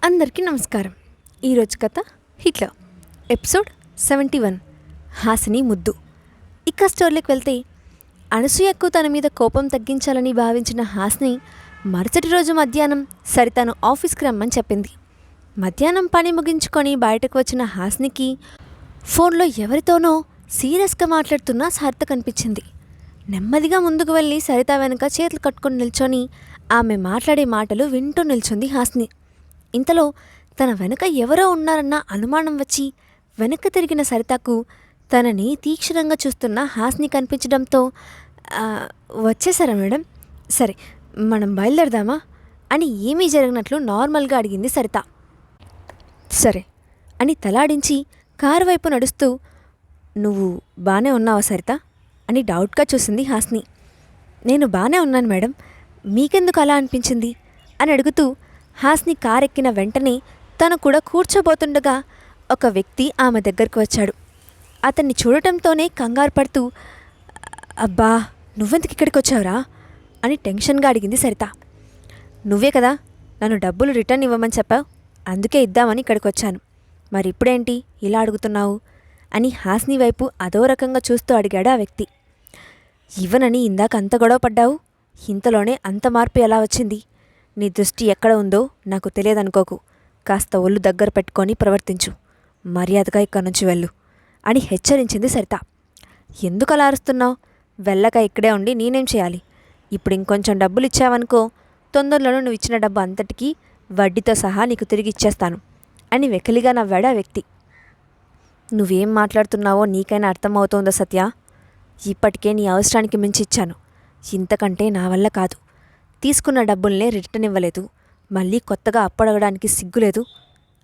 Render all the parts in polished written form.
అందరికీ నమస్కారం. ఈరోజు కథ హిట్లర్ ఎపిసోడ్ 71 హాసిని ముద్దు. ఇక స్టోరీలోకి వెళ్తే అనసూయకు తన మీద కోపం తగ్గించాలని భావించిన హాసిని మరుసటి రోజు మధ్యాహ్నం సరితను ఆఫీస్కి రమ్మని చెప్పింది. మధ్యాహ్నం పని ముగించుకొని బయటకు వచ్చిన హాసినికి ఫోన్లో ఎవరితోనో సీరియస్గా మాట్లాడుతున్న సరిత కనిపించింది. నెమ్మదిగా ముందుకు వెళ్ళి సరిత వెనుక చేతులు కట్టుకొని నిల్చొని ఆమె మాట్లాడే మాటలు వింటూ నిల్చుంది హాసిని. ఇంతలో తన వెనుక ఎవరో ఉన్నారన్న అనుమానం వచ్చి వెనక్కి తిరిగిన సరితకు తనని తీక్షణంగా చూస్తున్న హాసిని కనిపించడంతో వచ్చేసారా మేడం, సరే మనం బయలుదేరదామా అని ఏమీ జరిగినట్లు నార్మల్గా అడిగింది సరిత. సరే అని తలాడించి కారు వైపు నడుస్తూ నువ్వు బాగానే ఉన్నావా సరిత అని డౌట్గా చూసింది హాసిని. నేను బాగానే ఉన్నాను మేడం, మీకెందుకు అలా అనిపించింది అని అడుగుతూ హాసిని కారెక్కిన వెంటనే తను కూడా కూర్చోబోతుండగా ఒక వ్యక్తి ఆమె దగ్గరకు వచ్చాడు. అతన్ని చూడటంతోనే కంగారు పడుతూ అబ్బా నువ్వెందుకు ఇక్కడికి వచ్చావురా అని టెన్షన్గా అడిగింది సరిత. నువ్వే కదా నన్ను డబ్బులు రిటర్న్ ఇవ్వమని చెప్పావు, అందుకే ఇద్దామని ఇక్కడికి వచ్చాను, మరి ఇప్పుడేంటి ఇలా అడుగుతున్నావు అని హాసిని వైపు అదో రకంగా చూస్తూ అడిగాడు ఆ వ్యక్తి. ఇవ్వనని ఇందాక అంత గొడవ పడ్డావు, ఇంతలోనే అంత మార్పు ఎలా వచ్చింది? నీ దృష్టి ఎక్కడ ఉందో నాకు తెలియదనుకోకు, కాస్త ఒళ్ళు దగ్గర పెట్టుకొని ప్రవర్తించు, మర్యాదగా ఇక్కడి నుంచి వెళ్ళు అని హెచ్చరించింది సరిత. ఎందుకు అలా అరుస్తున్నావు? వెళ్ళక ఇక్కడే ఉండి నేనేం చేయాలి? ఇప్పుడు ఇంకొంచెం డబ్బులు ఇచ్చావనుకో, తొందరలోనూ నువ్వు ఇచ్చిన డబ్బు అంతటికీ వడ్డీతో సహా నీకు తిరిగి ఇచ్చేస్తాను అని వెకిలిగా నవ్వాడు ఆ వ్యక్తి. నువ్వేం మాట్లాడుతున్నావో నీకైనా అర్థమవుతోందో సత్య? ఇప్పటికే నీ అవసరానికి మించి ఇచ్చాను, ఇంతకంటే నా వల్ల కాదు. తీసుకున్న డబ్బుల్నే రిటర్న్ ఇవ్వలేదు, మళ్ళీ కొత్తగా అప్పడగడానికి సిగ్గులేదు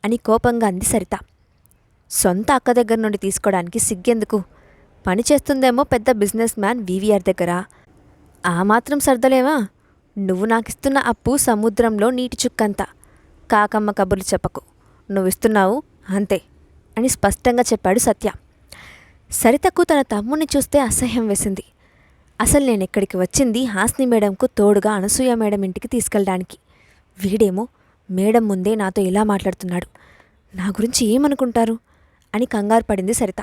అని కోపంగా అంది సరిత. సొంత అక్క దగ్గర నుండి తీసుకోవడానికి సిగ్గెందుకు? పని చేస్తుందేమో పెద్ద బిజినెస్ మ్యాన్ వివిఆర్ దగ్గర, ఆ మాత్రం సర్దలేవా? నువ్వు నాకిస్తున్న అప్పు సముద్రంలో నీటి చుక్కంత, కాకమ్మ కబుర్లు చెప్పకు, నువ్విస్తున్నావు అంతే అని స్పష్టంగా చెప్పాడు సత్య. సరితకు తన తమ్ముని చూస్తే అసహ్యం వేసింది. అసలు నేను ఇక్కడికి వచ్చింది హాసిని మేడంకు తోడుగా అనసూయ మేడం ఇంటికి తీసుకెళ్ళడానికి, వీడేమో మేడం ముందే నాతో ఇలా మాట్లాడుతున్నాడు, నా గురించి ఏమనుకుంటారు అని కంగారు పడింది సరిత.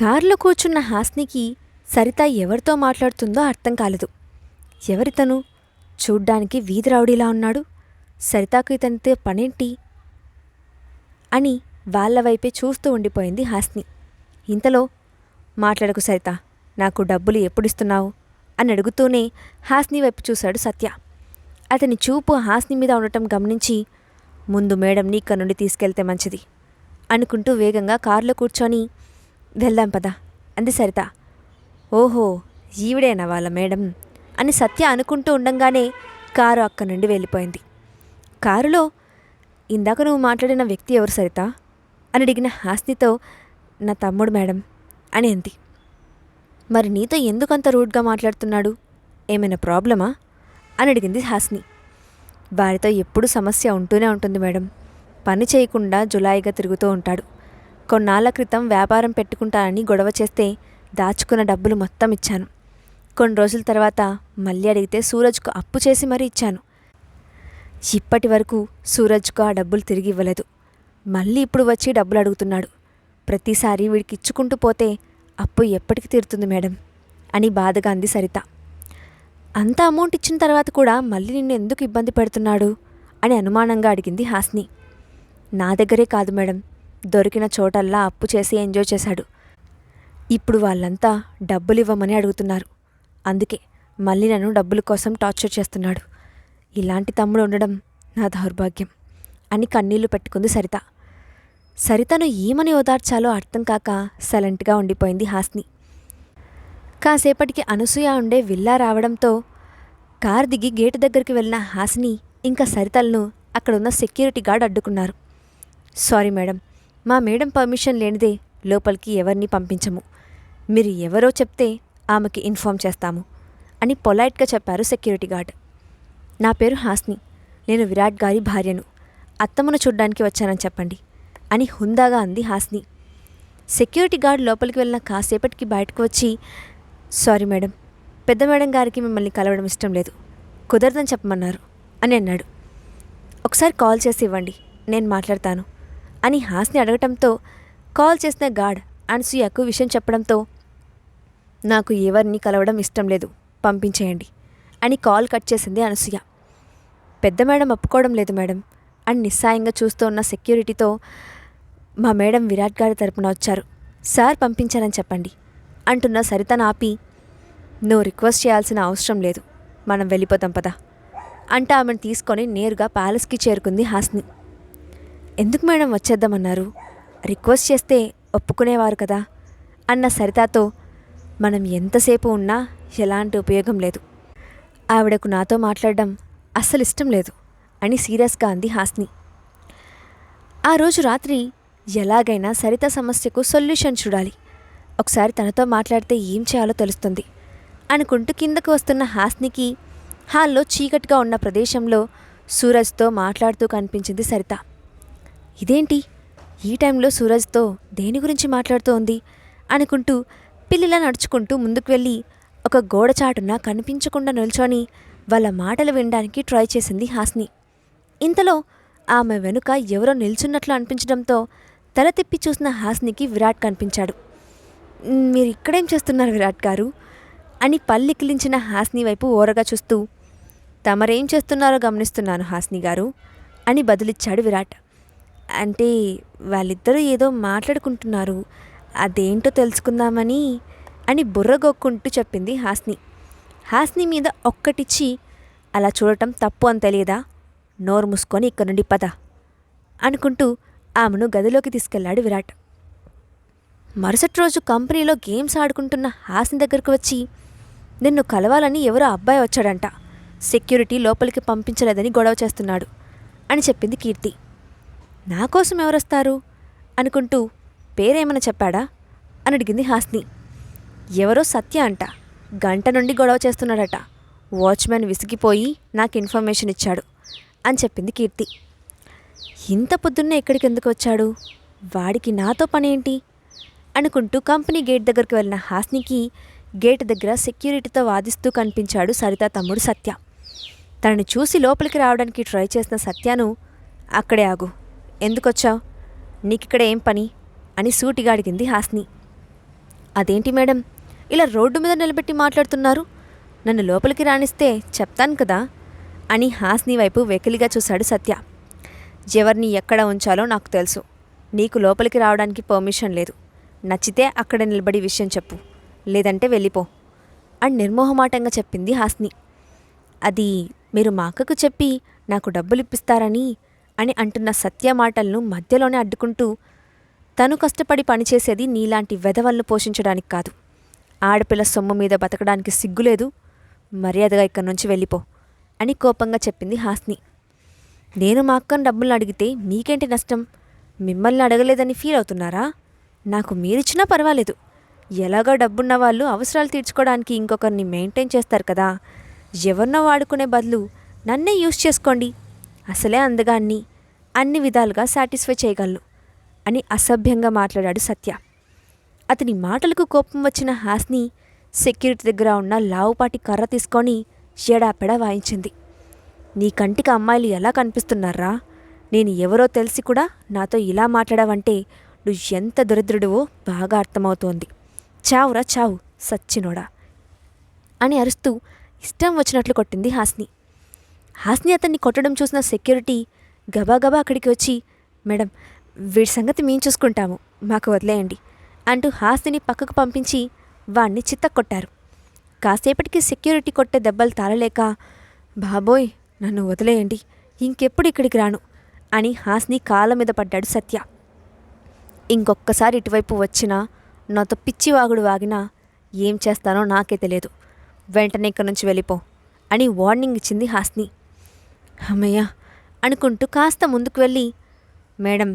కారులో కూర్చున్న హాసినికి సరిత ఎవరితో మాట్లాడుతుందో అర్థం కాలేదు. ఎవరితను? చూడ్డానికి వీధి రౌడీలా ఉన్నాడు, సరితకు ఇతనితో పనేంటి అని వాళ్ళ వైపే చూస్తూ ఉండిపోయింది హాసిని. ఇంతలో మాట్లాడకు సరిత, నాకు డబ్బులు ఎప్పుడిస్తున్నావు అని అడుగుతూనే హాసిని వైపు చూశాడు సత్య. అతని చూపు హాసిని మీద ఉండటం గమనించి ముందు మేడంని ఇక్కడి నుండి తీసుకెళ్తే మంచిది అనుకుంటూ వేగంగా కారులో కూర్చొని వెళ్దాం పదా అంది సరిత. ఓహో ఈవిడేనా వాళ్ళ మేడం అని సత్య అనుకుంటూ ఉండంగానే కారు అక్కడి నుండి వెళ్ళిపోయింది. కారులో ఇందాక నువ్వు మాట్లాడిన వ్యక్తి ఎవరు సరిత అని అడిగిన హాసినితో నా తమ్ముడు మేడం అని అంది. మరి నీతో ఎందుకంత రూడ్గా మాట్లాడుతున్నాడు, ఏమైనా ప్రాబ్లమా అని అడిగింది హాసిని. వారితో ఎప్పుడు సమస్య ఉంటూనే ఉంటుంది మేడం, పని చేయకుండా జులాయిగా తిరుగుతూ ఉంటాడు. కొన్నాళ్ల క్రితం వ్యాపారం పెట్టుకుంటానని గొడవ చేస్తే దాచుకున్న డబ్బులు మొత్తం ఇచ్చాను. కొన్ని రోజుల తర్వాత మళ్ళీ అడిగితే సూరజ్కు అప్పు చేసి మరీ ఇచ్చాను. ఇప్పటి వరకు సూరజ్కు ఆ డబ్బులు తిరిగి ఇవ్వలేదు, మళ్ళీ ఇప్పుడు వచ్చి డబ్బులు అడుగుతున్నాడు. ప్రతిసారి వీడికి ఇచ్చుకుంటూ పోతే అప్పు ఎప్పటికి తీరుతుంది మేడం అని బాధగా అంది సరిత. అంత అమౌంట్ ఇచ్చిన తర్వాత కూడా మళ్ళీ నిన్ను ఎందుకు ఇబ్బంది పెడుతున్నాడు అని అనుమానంగా అడిగింది హాసిని. నా దగ్గరే కాదు మేడం, దొరికిన చోటల్లా అప్పు చేసి ఎంజాయ్ చేశాడు. ఇప్పుడు వాళ్ళంతా డబ్బులు ఇవ్వమని అడుగుతున్నారు, అందుకే మళ్ళీ నన్ను డబ్బుల కోసం టార్చర్ చేస్తున్నాడు. ఇలాంటి తమ్ముడు ఉండడం నా దౌర్భాగ్యం అని కన్నీళ్లు పెట్టుకుంది సరిత. సరితను ఏమని ఓదార్చాలో అర్థం కాక సైలెంట్గా ఉండిపోయింది హాసిని. కాసేపటికి అనసూయ ఉండే విల్లా రావడంతో కార్ దిగి గేటు దగ్గరికి వెళ్ళిన హాసిని ఇంకా సరితలను అక్కడున్న సెక్యూరిటీ గార్డ్ అడ్డుకున్నారు. సారీ మేడం, మా మేడం పర్మిషన్ లేనిదే లోపలికి ఎవరిని పంపించము, మీరు ఎవరో చెప్తే ఆమెకి ఇన్ఫార్మ్ చేస్తాము అని పొలైట్గా చెప్పారు సెక్యూరిటీ గార్డ్. నా పేరు హాసిని, నేను విరాట్ గారి భార్యను, అత్తమ్మను చూడ్డానికి వచ్చానని చెప్పండి అని హుందాగా అంది హాసిని. సెక్యూరిటీ గార్డ్ లోపలికి వెళ్ళిన కాసేపటికి బయటకు వచ్చి సారీ మేడం, పెద్ద మేడం గారికి మిమ్మల్ని కలవడం ఇష్టం లేదు, కుదరదని చెప్పమన్నారు అని అన్నాడు. ఒకసారి కాల్ చేసి ఇవ్వండి, నేను మాట్లాడతాను అని హాస్ని అడగటంతో కాల్ చేసిన గార్డ్ అనసూయకు విషయం చెప్పడంతో నాకు ఎవరిని కలవడం ఇష్టం లేదు, పంపించేయండి అని కాల్ కట్ చేసింది అనసూయ. పెద్ద మేడం ఒప్పుకోవడం లేదు మేడం అని నిస్సాయంగా చూస్తూ ఉన్న సెక్యూరిటీతో మా మేడం విరాట్ గారి తరపున వచ్చారు, సార్ పంపించారని చెప్పండి అంటున్న సరితను ఆపి నువ్వు రిక్వెస్ట్ చేయాల్సిన అవసరం లేదు, మనం వెళ్ళిపోతాం పదా అంట ఆమెను తీసుకొని నేరుగా ప్యాలెస్కి చేరుకుంది హాస్ని. ఎందుకు మేడం వచ్చేద్దామన్నారు, రిక్వెస్ట్ చేస్తే ఒప్పుకునేవారు కదా అన్న సరితతో మనం ఎంతసేపు ఉన్నా ఎలాంటి ఉపయోగం లేదు, ఆవిడకు నాతో మాట్లాడడం అస్సలు ఇష్టం లేదు అని సీరియస్గా అంది హాస్ని. ఆ రోజు రాత్రి ఎలాగైనా సరిత సమస్యకు సొల్యూషన్ చూడాలి, ఒకసారి తనతో మాట్లాడితే ఏం చేయాలో తెలుస్తుంది అనుకుంటూ కిందకు వస్తున్న హాస్నికి హాల్లో చీకటిగా ఉన్న ప్రదేశంలో సూరజ్తో మాట్లాడుతూ కనిపించింది సరిత. ఇదేంటి ఈ టైంలో సూరజ్తో దేని గురించి మాట్లాడుతూ ఉంది అనుకుంటూ పిల్లిలా నడుచుకుంటూ ముందుకు వెళ్ళి ఒక గోడచాటున కనిపించకుండా నిల్చొని వాళ్ళ మాటలు వినడానికి ట్రై చేసింది హాస్ని. ఇంతలో ఆమె వెనుక ఎవరో నిల్చున్నట్లు అనిపించడంతో తల తిప్పి చూసిన హాస్నికి విరాట్ కనిపించాడు. మీరు ఇక్కడేం చేస్తున్నారు విరాట్ గారు అని పల్లికిలించిన హాస్ని వైపు ఓరగా చూస్తూ తమరేం చేస్తున్నారో గమనిస్తున్నాను హాస్ని గారు అని బదులిచ్చాడు విరాట్. అంటే వాళ్ళిద్దరూ ఏదో మాట్లాడుకుంటున్నారు, అదేంటో తెలుసుకుందామని అని బుర్రగొక్కుంటూ చెప్పింది హాస్ని. హాస్ని మీద ఒక్కటిచ్చి అలా చూడటం తప్పు అని తెలియదా, నోరు మూసుకొని ఇక్కడి నుండి పద అనుకుంటూ ఆమెను గదిలోకి తీసుకెళ్లాడు విరాట్. మరుసటి రోజు కంపెనీలో గేమ్స్ ఆడుకుంటున్న హాస్ని దగ్గరకు వచ్చి నిన్ను కలవాలని ఎవరో అబ్బాయి వచ్చాడంట, సెక్యూరిటీ లోపలికి పంపించలేదని గొడవ చేస్తున్నాడు అని చెప్పింది కీర్తి. నా కోసం ఎవరొస్తారు అనుకుంటూ పేరేమైనా చెప్పాడా అని అడిగింది హాస్ని. ఎవరో సత్య అంట, గంట నుండి గొడవ చేస్తున్నాడట, వాచ్మెన్ విసిగిపోయి నాకు ఇన్ఫర్మేషన్ ఇచ్చాడు అని చెప్పింది కీర్తి. ఇంత పొద్దున్నే ఎక్కడికి ఎందుకు వచ్చాడు, వాడికి నాతో పనేంటి అనుకుంటూ కంపెనీ గేట్ దగ్గరికి వెళ్ళిన హాస్నికి గేట్ దగ్గర సెక్యూరిటీతో వాదిస్తూ కనిపించాడు సరిత తమ్ముడు సత్య. తనని చూసి లోపలికి రావడానికి ట్రై చేసిన సత్యను అక్కడే ఆగు, ఎందుకొచ్చావు, నీకిక్కడ ఏం పని అని సూటిగా అడిగింది హాస్ని. అదేంటి మేడం ఇలా రోడ్డు మీద నిలబెట్టి మాట్లాడుతున్నారు, నన్ను లోపలికి రానిస్తే చెప్తాను కదా అని హాస్ని వైపు వెకిలిగా చూశాడు సత్య. ఎవరిని ఎక్కడ ఉంచాలో నాకు తెలుసు, నీకు లోపలికి రావడానికి పర్మిషన్ లేదు, నచ్చితే అక్కడ నిలబడి విషయం చెప్పు, లేదంటే వెళ్ళిపో అని నిర్మోహమాటంగా చెప్పింది హాస్ని. అది మీరు మా అక్కకు చెప్పి నాకు డబ్బులు ఇప్పిస్తారని అని అంటున్న సత్య మాటలను మధ్యలోనే అడ్డుకుంటూ తను కష్టపడి పనిచేసేది నీలాంటి వెధవలను పోషించడానికి కాదు, ఆడపిల్ల సొమ్ము మీద బతకడానికి సిగ్గులేదు, మర్యాదగా ఇక్కడి నుంచి వెళ్ళిపో అని కోపంగా చెప్పింది హాస్ని. నేను మా అక్కను డబ్బులు అడిగితే మీకేంటి నష్టం, మిమ్మల్ని అడగలేదని ఫీల్ అవుతున్నారా, నాకు మీరిచ్చినా పర్వాలేదు, ఎలాగో డబ్బున్న వాళ్ళు అవసరాలు తీర్చుకోవడానికి ఇంకొకరిని మెయింటైన్ చేస్తారు కదా, ఎవరినో వాడుకునే బదులు నన్నే యూజ్ చేసుకోండి, అసలే అందగాన్ని, అన్ని విధాలుగా సాటిస్ఫై చేయగలను అని అసభ్యంగా మాట్లాడాడు సత్య. అతని మాటలకు కోపం వచ్చిన హాస్ని సెక్యూరిటీ దగ్గర ఉన్న లావుపాటి కర్ర తీసుకొని ఎడాపెడా వాయించింది. నీ కంటికి అమ్మాయిలు ఎలా కనిపిస్తున్నారా, నేను ఎవరో తెలిసి కూడా నాతో ఇలా మాట్లాడావంటే నువ్వు ఎంత దరిద్రుడివో బాగా అర్థమవుతోంది, చావురా చావు సచ్చినోడా అని అరుస్తూ ఇష్టం వచ్చినట్లు కొట్టింది హాస్ని. హాస్ని అతన్ని కొట్టడం చూసిన సెక్యూరిటీ గబాగబా అక్కడికి వచ్చి మేడం వీడి సంగతి మేం చూసుకుంటాము, మాకు వదిలేయండి అంటూ హాస్నిని పక్కకు పంపించి వాణ్ణి చిత్తకొట్టారు. కాసేపటికి సెక్యూరిటీ కొట్టే దెబ్బలు తాళలేక బాబోయ్ నన్ను వదిలేయండి, ఇంకెప్పుడు ఇక్కడికి రాను అని హాస్ని కాళ్ళ మీద పడ్డాడు సత్య. ఇంకొక్కసారి ఇటువైపు వచ్చినా నాతో పిచ్చివాగుడు వాగినా ఏం చేస్తానో నాకే తెలియదు, వెంటనే ఇక్కడి నుంచి వెళ్ళిపో అని వార్నింగ్ ఇచ్చింది హాస్ని. అమ్మయ్య అనుకుంటూ కాస్త ముందుకు వెళ్ళి మేడం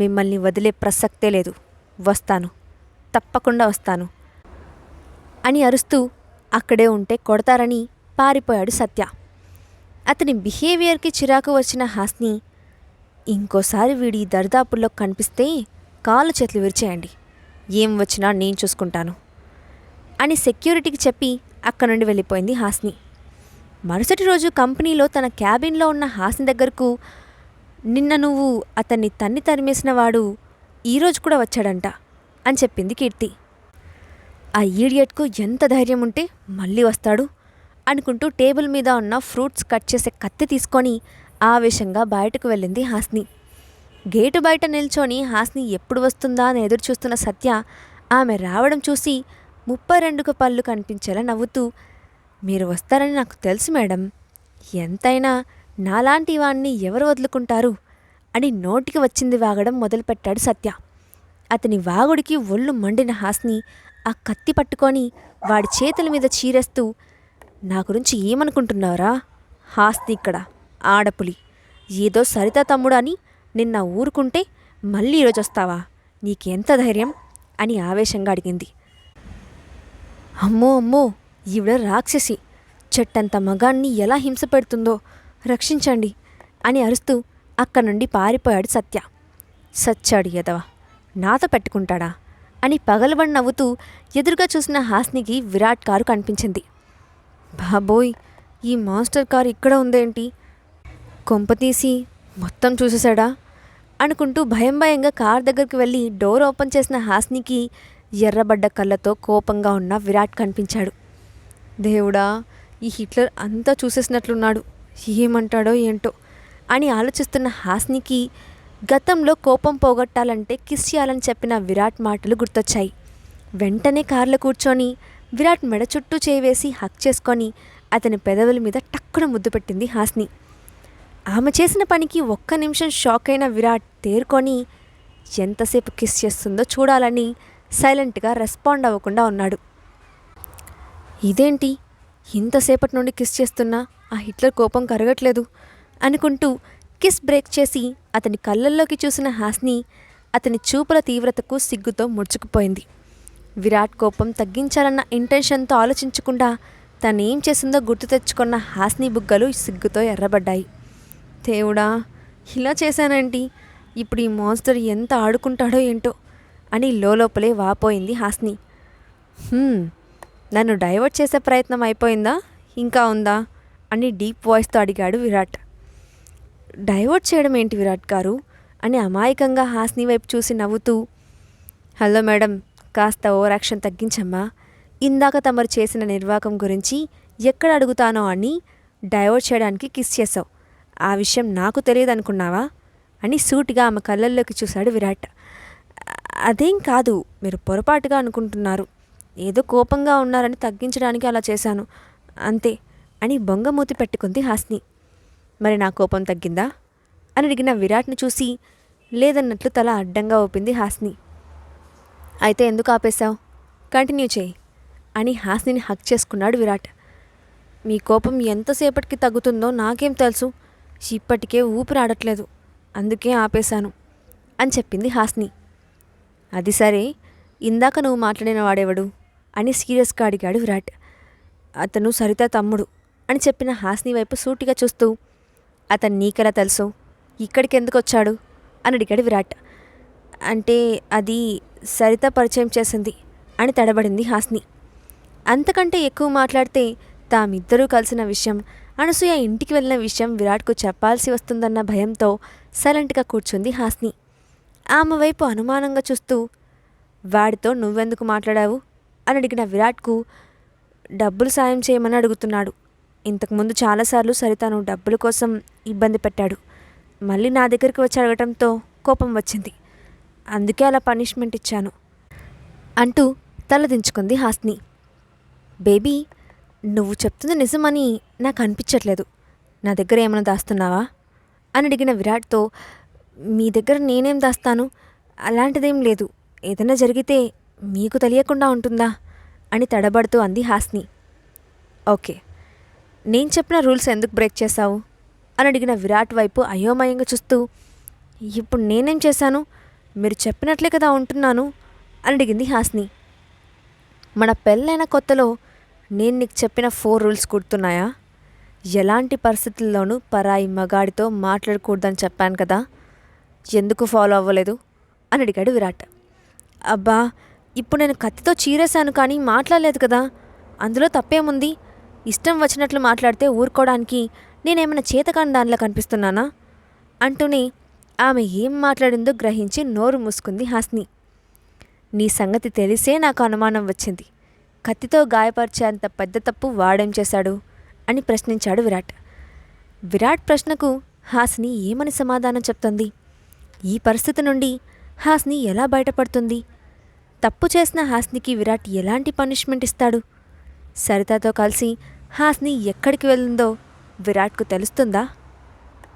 మిమ్మల్ని వదిలే ప్రసక్తే లేదు, వస్తాను, తప్పకుండా వస్తాను అని అరుస్తూ అక్కడే ఉంటే కొడతారని పారిపోయాడు సత్య. అతని బిహేవియర్కి చిరాకు వచ్చిన హాస్ని ఇంకోసారి వీడి దరిదాపుల్లో కనిపిస్తే కాళ్ళు చేతులు విరిచేయండి, ఏం వచ్చినా నేను చూసుకుంటాను అని సెక్యూరిటీకి చెప్పి అక్కడి నుండి వెళ్ళిపోయింది హాస్ని. మరుసటి రోజు కంపెనీలో తన క్యాబిన్లో ఉన్న హాస్ని దగ్గరకు నిన్న నువ్వు అతన్ని తరిమేసిన వాడు ఈరోజు కూడా వచ్చాడంట అని చెప్పింది కీర్తి. ఆ ఈడియట్కు ఎంత ధైర్యం ఉంటే మళ్ళీ వస్తాడు అనుకుంటూ టేబుల్ మీద ఉన్న ఫ్రూట్స్ కట్ చేసే కత్తి తీసుకొని ఆవేశంగా బయటకు వెళ్ళింది హాస్ని. గేటు బయట నిల్చొని హాస్ని ఎప్పుడు వస్తుందా అని ఎదురుచూస్తున్న సత్య ఆమె రావడం చూసి 32 పళ్ళు కనిపించేలా నవ్వుతూ, మీరు వస్తారని నాకు తెలుసు మేడం, ఎంతైనా నాలాంటి వాణ్ణి ఎవరు వదులుకుంటారు అని నోటికి వచ్చింది వాగడం మొదలుపెట్టాడు సత్య. అతని వాగుడికి ఒళ్ళు మండిన హాస్ని ఆ కత్తి పట్టుకొని వాడి చేతుల మీద చీరేస్తూ, నా గురించి ఏమనుకుంటున్నావురా? హాస్ని ఇక్కడ ఆడపులి, ఏదో సరిత తమ్ముడు అని నిన్న ఊరుకుంటే మళ్ళీ ఈరోజు వస్తావా? నీకెంత ధైర్యం అని ఆవేశంగా అడిగింది. అమ్మో అమ్మో, ఈవిడ రాక్షసి, చెట్టంత మగాన్ని ఎలా హింస పెడుతుందో, రక్షించండి అని అరుస్తూ అక్కడి నుండి పారిపోయాడు సత్య. సచ్చాడు ఎదవ, నాతో పెట్టుకుంటాడా అని పగలబడి నవ్వుతూ ఎదురుగా చూసిన హాస్నికి విరాట్ కారు కనిపించింది. బాబోయ్, ఈ మాస్టర్ కారు ఇక్కడ ఉందేంటి? కొంపతీసి మొత్తం చూసేశాడా అనుకుంటూ భయంగా కార్ దగ్గరికి వెళ్ళి డోర్ ఓపెన్ చేసిన హాస్నికి ఎర్రబడ్డ కళ్ళతో కోపంగా ఉన్న విరాట్ కనిపించాడు. దేవుడా, ఈ హిట్లర్ అంతా చూసేసినట్లున్నాడు, ఏమంటాడో ఏంటో అని ఆలోచిస్తున్న హాస్నికి గతంలో కోపం పోగొట్టాలంటే కిస్ చేయాలని చెప్పిన విరాట్ మాటలు గుర్తొచ్చాయి. వెంటనే కార్లో కూర్చొని విరాట్ మెడ చుట్టూ చేవేసి హక్ చేసుకొని అతని పెదవుల మీద టక్కున ముద్దు పెట్టింది హాస్ని. ఆమె చేసిన పనికి ఒక్క నిమిషం షాక్ అయిన విరాట్ తేరుకొని ఎంతసేపు కిస్ చేస్తుందో చూడాలని సైలెంట్గా రెస్పాండ్ అవ్వకుండా ఉన్నాడు. ఇదేంటి, ఇంతసేపటి నుండి కిస్ చేస్తున్నా ఆ హిట్లర్ కోపం కరగట్లేదు అనుకుంటూ కిస్ బ్రేక్ చేసి అతని కళ్ళల్లోకి చూసిన హాస్ని అతని చూపుల తీవ్రతకు సిగ్గుతో ముడుచుకుపోయింది. విరాట్ కోపం తగ్గించాలన్న ఇంటెన్షన్తో ఆలోచించకుండా తనేం చేసిందో గుర్తు తెచ్చుకున్న హాస్ని బుగ్గలు సిగ్గుతో ఎర్రబడ్డాయి. దేవుడా, ఇలా చేశానేంటి? ఇప్పుడు ఈ మాన్స్టర్ ఎంత ఆడుకుంటాడో ఏంటో అని లోపలే వాపోయింది హాస్ని. నన్ను డైవర్ట్ చేసే ప్రయత్నం అయిపోయిందా, ఇంకా ఉందా అని డీప్ వాయిస్తో అడిగాడు విరాట్. డైవర్ట్ చేయడం ఏంటి విరాట్ గారు అని అమాయకంగా హాస్ని వైపు చూసి నవ్వుతూ, హలో మేడం, కాస్త ఓవర్ యాక్షన్ తగ్గించమ్మా. ఇందాక తమరు చేసిన నిర్వాకం గురించి ఎక్కడ అడుగుతానో అని డైవర్ట్ చేయడానికి కిస్ చేసావు, ఆ విషయం నాకు తెలియదు అనుకున్నావా అని సూటిగా ఆమె కళ్ళల్లోకి చూశాడు విరాట్. అదేం కాదు, మీరు పొరపాటుగా అనుకుంటున్నారు, ఏదో కోపంగా ఉన్నారని తగ్గించడానికి అలా చేశాను అంతే అని బొంగమూతి పెట్టుకుంది హాస్ని. మరి నా కోపం తగ్గిందా అని అడిగిన విరాట్ని చూసి లేదన్నట్లు తల అడ్డంగా ఊపింది హాస్ని. అయితే ఎందుకు ఆపేశావు, కంటిన్యూ చేయి అని హాస్నిని హక్ చేసుకున్నాడు విరాట్. మీ కోపం ఎంతసేపటికి తగ్గుతుందో నాకేం తెలుసు, ఇప్పటికే ఊపిరాడట్లేదు, అందుకే ఆపేశాను అని చెప్పింది హాస్ని. అది సరే, ఇందాక నువ్వు మాట్లాడిన వాడెవడు అని సీరియస్గా అడిగాడు విరాట్. అతను సరిత తమ్ముడు అని చెప్పిన హాస్ని వైపు సూటిగా చూస్తూ, అతను నీకెలా తెలుసు, ఇక్కడికి ఎందుకు వచ్చాడు అని అడిగాడు విరాట్. అంటే అది సరిత పరిచయం చేసింది అని తడబడింది హాస్ని. అంతకంటే ఎక్కువ మాట్లాడితే తామిద్దరూ కలిసిన విషయం, అనసూయ ఇంటికి వెళ్ళిన విషయం విరాట్కు చెప్పాల్సి వస్తుందన్న భయంతో సైలెంట్గా కూర్చుంది హాస్ని. ఆమె వైపు అనుమానంగా చూస్తూ, వాడితో నువ్వెందుకు మాట్లాడావు అని అడిగిన విరాట్కు డబ్బులు సాయం చేయమని అడుగుతున్నాడు. ఇంతకుముందు చాలాసార్లు సరితను డబ్బుల కోసం ఇబ్బంది పెట్టాడు, మళ్ళీ నా దగ్గరికి వచ్చి అడగటంతో కోపం వచ్చింది, అందుకే అలా పనిష్మెంట్ ఇచ్చాను అంటూ తలదించుకుంది హాస్ని. బేబీ, నువ్వు చెప్తుంది నిజమని నాకు అనిపించట్లేదు, నా దగ్గర ఏమైనా దాస్తున్నావా అని అడిగిన విరాట్తో, మీ దగ్గర నేనేం దాస్తాను, అలాంటిదేం లేదు, ఏదైనా జరిగితే మీకు తెలియకుండా ఉంటుందా అని తడబడుతూ అంది హాస్ని. ఓకే, నేను చెప్పిన రూల్స్ ఎందుకు బ్రేక్ చేశావు అని అడిగిన విరాట్ వైపు అయోమయంగా చూస్తూ, ఇప్పుడు నేనేం చేశాను, మీరు చెప్పినట్లే కదా ఉంటున్నాను అని అడిగింది హాస్ని. మన పెళ్ళైన కొత్తలో నేను నీకు చెప్పిన 4 రూల్స్ గుర్తున్నాయా? ఎలాంటి పరిస్థితుల్లోనూ పరాయి మగాడితో మాట్లాడకూడదని చెప్పాను కదా, ఎందుకు ఫాలో అవ్వలేదు అని అడిగాడు విరాట్. అబ్బా, ఇప్పుడు నేను కత్తితో చీరేశాను కానీ మాట్లాడలేదు కదా, అందులో తప్పేముంది, ఇష్టం వచ్చినట్లు మాట్లాడితే ఊరుకోవడానికి నేనేమైనా చేతకాని దానిలా కనిపిస్తున్నానా అంటూనే ఆమె ఏం మాట్లాడిందో గ్రహించి నోరు మూసుకుంది హాస్ని. నీ సంగతి తెలిసే నాకు అనుమానం వచ్చింది. కత్తితో గాయపరిచేంత పెద్ద తప్పు వాడేం చేశాడు అని ప్రశ్నించాడు విరాట్. విరాట్ ప్రశ్నకు హాస్ని ఏమని సమాధానం చెప్తుంది? ఈ పరిస్థితి నుండి హాస్ని ఎలా బయటపడుతుంది? తప్పు చేసిన హాస్నికి విరాట్ ఎలాంటి పనిష్మెంట్ ఇస్తాడు? సరితతో కలిసి హాస్ని ఎక్కడికి వెళ్ళిందో విరాట్కు తెలుస్తుందా?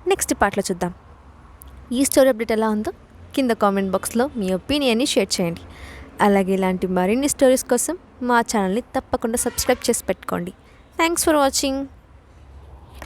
నెక్స్ట్ పార్ట్లో చూద్దాం. ఈ స్టోరీ అప్డేట్ ఎలా ఉందో కింద కామెంట్ బాక్స్లో మీ ఒపీనియన్ని షేర్ చేయండి. అలాగే ఇలాంటి మరిన్ని స్టోరీస్ కోసం మా ఛానల్ని తప్పకుండా సబ్స్క్రైబ్ చేసి పెట్టుకోండి. Thanks for watching.